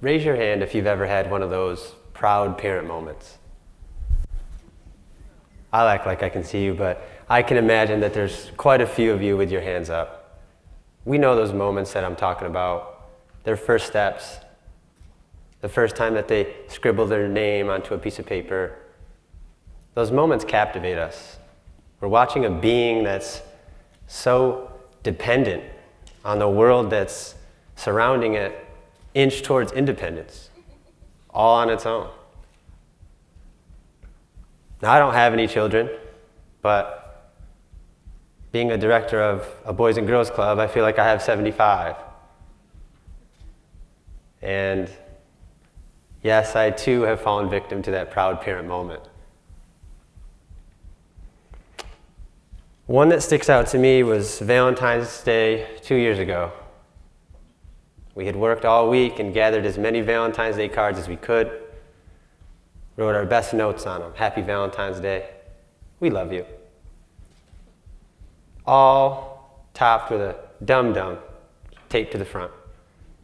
Raise your hand if you've ever had one of those proud parent moments. I'll act like I can see you, but I can imagine that there's quite a few of you with your hands up. We know those moments that I'm talking about. Their first steps, the first time that they scribble their name onto a piece of paper. Those moments captivate us. We're watching a being that's so dependent on the world that's surrounding it inch towards independence, all on its own. Now, I don't have any children, but being a director of a Boys and Girls Club, I feel like I have 75. And yes, I too have fallen victim to that proud parent moment. One that sticks out to me was Valentine's Day 2 years ago. We had worked all week and gathered as many Valentine's Day cards as we could, wrote our best notes on them. Happy Valentine's Day. We love you. All topped with a dum-dum taped to the front.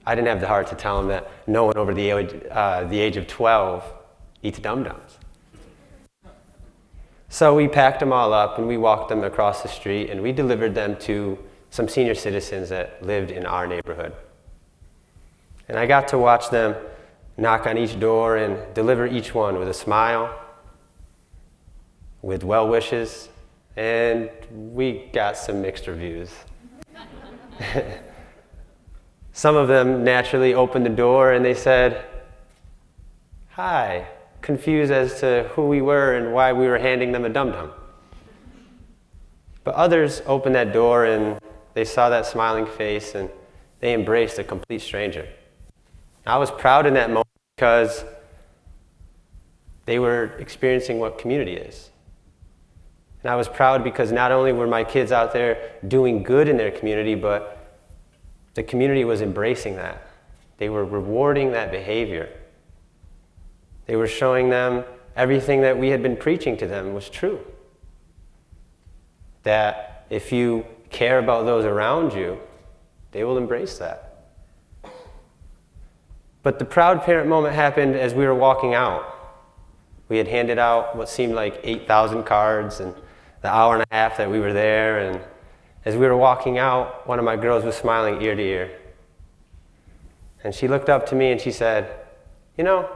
I didn't have the heart to tell them that no one over the age of 12 eats dum-dums. So we packed them all up and we walked them across the street and we delivered them to some senior citizens that lived in our neighborhood. And I got to watch them knock on each door and deliver each one with a smile, with well wishes, and we got some mixed reviews. Some of them naturally opened the door and they said, "Hi," confused as to who we were and why we were handing them a dum-dum. But others opened that door and they saw that smiling face and they embraced a complete stranger. I was proud in that moment because they were experiencing what community is. And I was proud because not only were my kids out there doing good in their community, but the community was embracing that. They were rewarding that behavior. They were showing them everything that we had been preaching to them was true. That if you care about those around you, they will embrace that. But the proud parent moment happened as we were walking out. We had handed out what seemed like 8,000 cards in the hour and a half that we were there, and as we were walking out, one of my girls was smiling ear to ear. And she looked up to me and she said, "You know,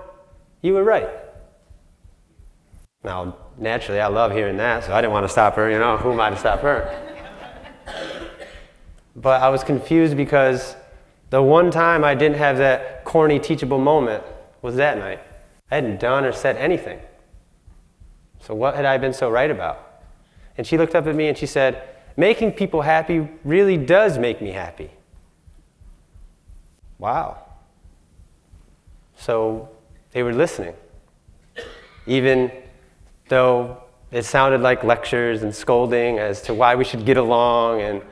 you were right." Now, naturally, I love hearing that, so I didn't want to stop her. Who am I to stop her? But I was confused because the one time I didn't have that corny, teachable moment was that night. I hadn't done or said anything. So what had I been so right about? And she looked up at me and she said, "Making people happy really does make me happy." Wow. So they were listening. Even though it sounded like lectures and scolding as to why we should get along and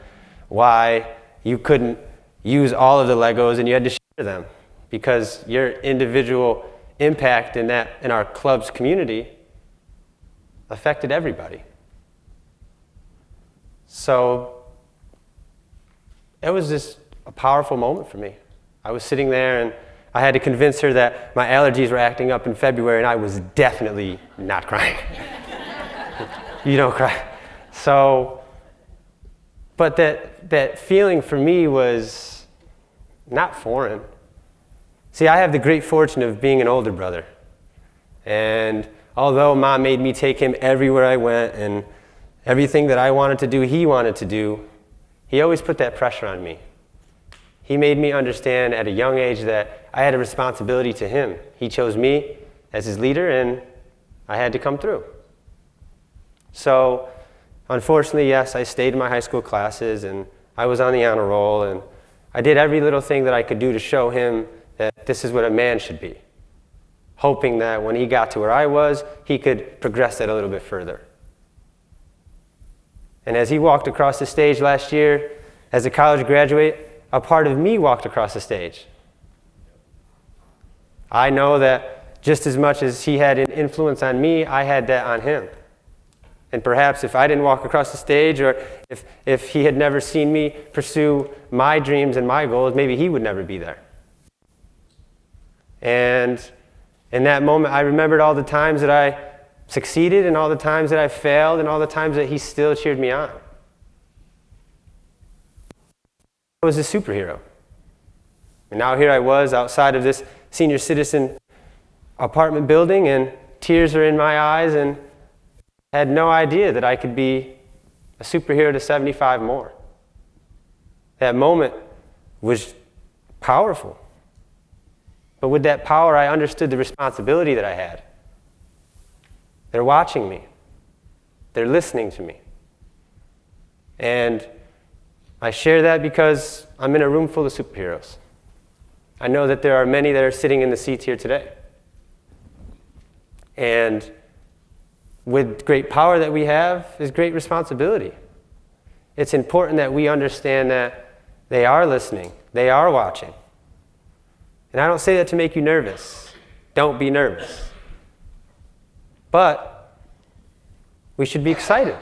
why you couldn't use all of the Legos and you had to share them because your individual impact in our club's community affected everybody. So it was just a powerful moment for me. I was sitting there and I had to convince her that my allergies were acting up in February and I was definitely not crying. You don't cry. So, but that feeling for me was not foreign. See, I have the great fortune of being an older brother. And although Mom made me take him everywhere I went and everything that I wanted to do, he wanted to do, he always put that pressure on me. He made me understand at a young age that I had a responsibility to him. He chose me as his leader and I had to come through. So, unfortunately, yes, I stayed in my high school classes and I was on the honor roll and I did every little thing that I could do to show him that this is what a man should be, hoping that when he got to where I was, he could progress that a little bit further. And as he walked across the stage last year, as a college graduate, a part of me walked across the stage. I know that just as much as he had an influence on me, I had that on him. And perhaps if I didn't walk across the stage, or if he had never seen me pursue my dreams and my goals, maybe he would never be there. And in that moment, I remembered all the times that I succeeded and all the times that I failed and all the times that he still cheered me on. I was a superhero. And now here I was outside of this senior citizen apartment building, and tears are in my eyes, and I had no idea that I could be a superhero to 75 more. That moment was powerful. But with that power, I understood the responsibility that I had. They're watching me. They're listening to me. And I share that because I'm in a room full of superheroes. I know that there are many that are sitting in the seats here today. And with great power that we have is great responsibility. It's important that we understand that they are listening, they are watching. And I don't say that to make you nervous. Don't be nervous. But we should be excited.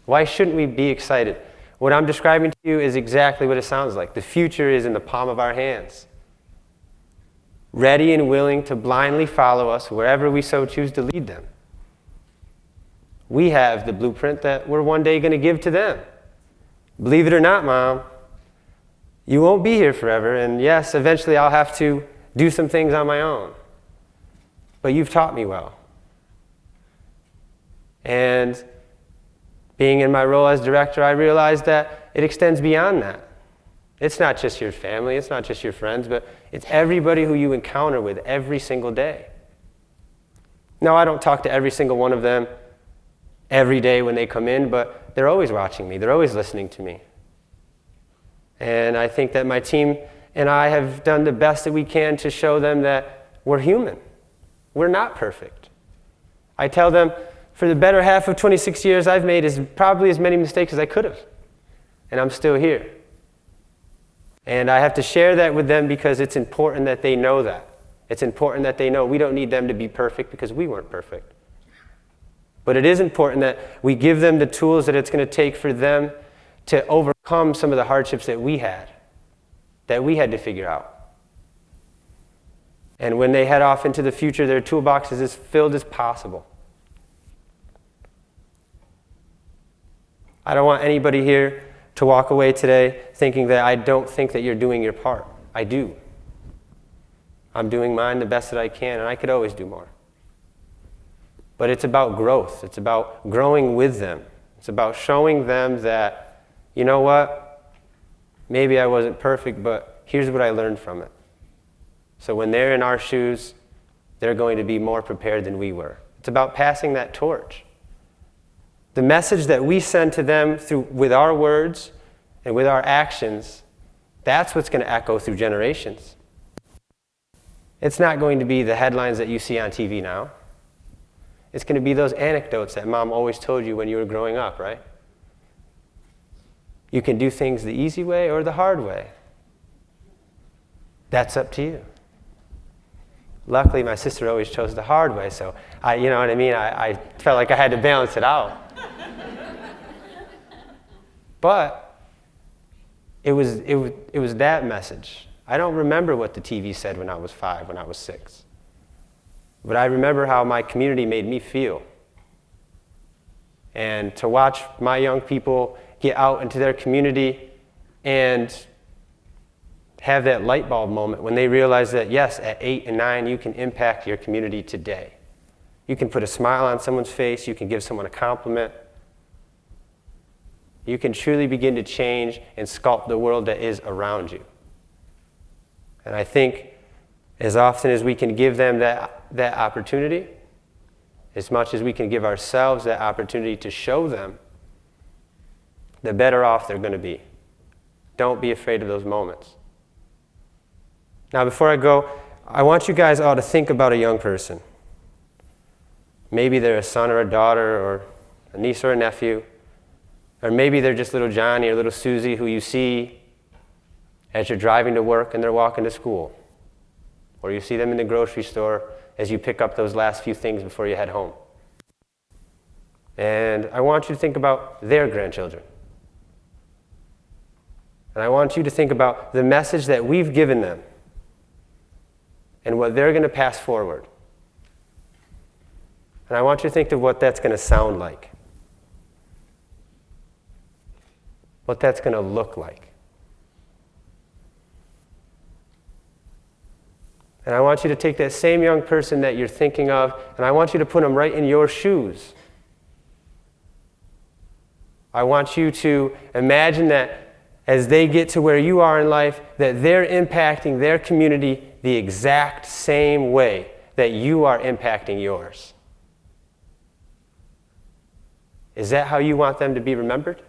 Why shouldn't we be excited? What I'm describing to you is exactly what it sounds like. The future is in the palm of our hands. Ready and willing to blindly follow us wherever we so choose to lead them. We have the blueprint that we're one day going to give to them. Believe it or not, Mom, you won't be here forever, and yes, eventually I'll have to do some things on my own. But you've taught me well. And being in my role as director, I realized that it extends beyond that. It's not just your family, it's not just your friends, but it's everybody who you encounter with every single day. Now, I don't talk to every single one of them every day when they come in, but they're always watching me, they're always listening to me. And I think that my team and I have done the best that we can to show them that we're human. We're not perfect. I tell them, for the better half of 26 years, I've made probably as many mistakes as I could have. And I'm still here. And I have to share that with them because it's important that they know that. It's important that they know we don't need them to be perfect because we weren't perfect. But it is important that we give them the tools that it's going to take for them to overcome some of the hardships that we had to figure out. And when they head off into the future, their toolbox is as filled as possible. I don't want anybody here to walk away today thinking that I don't think that you're doing your part. I do. I'm doing mine the best that I can, and I could always do more. But it's about growth. It's about growing with them. It's about showing them that, you know what, maybe I wasn't perfect, but here's what I learned from it. So when they're in our shoes, they're going to be more prepared than we were. It's about passing that torch. The message that we send to them with our words and with our actions, that's what's going to echo through generations. It's not going to be the headlines that you see on TV now. It's going to be those anecdotes that Mom always told you when you were growing up, right? You can do things the easy way or the hard way. That's up to you. Luckily, my sister always chose the hard way, so you know what I mean? I felt like I had to balance it out. But it was that message. I don't remember what the TV said when I was 5, when I was 6. But I remember how my community made me feel. And to watch my young people get out into their community and have that light bulb moment when they realize that, yes, at 8 and 9, you can impact your community today. You can put a smile on someone's face. You can give someone a compliment. You can truly begin to change and sculpt the world that is around you. And I think as often as we can give them that opportunity, as much as we can give ourselves that opportunity to show them, the better off they're going to be. Don't be afraid of those moments. Now, before I go, I want you guys all to think about a young person. Maybe they're a son or a daughter or a niece or a nephew. Or maybe they're just little Johnny or little Susie who you see as you're driving to work and they're walking to school. Or you see them in the grocery store as you pick up those last few things before you head home. And I want you to think about their grandchildren. And I want you to think about the message that we've given them and what they're going to pass forward. And I want you to think of what that's going to sound like, what that's going to look like. And I want you to take that same young person that you're thinking of, and I want you to put them right in your shoes. I want you to imagine that as they get to where you are in life, that they're impacting their community the exact same way that you are impacting yours. Is that how you want them to be remembered?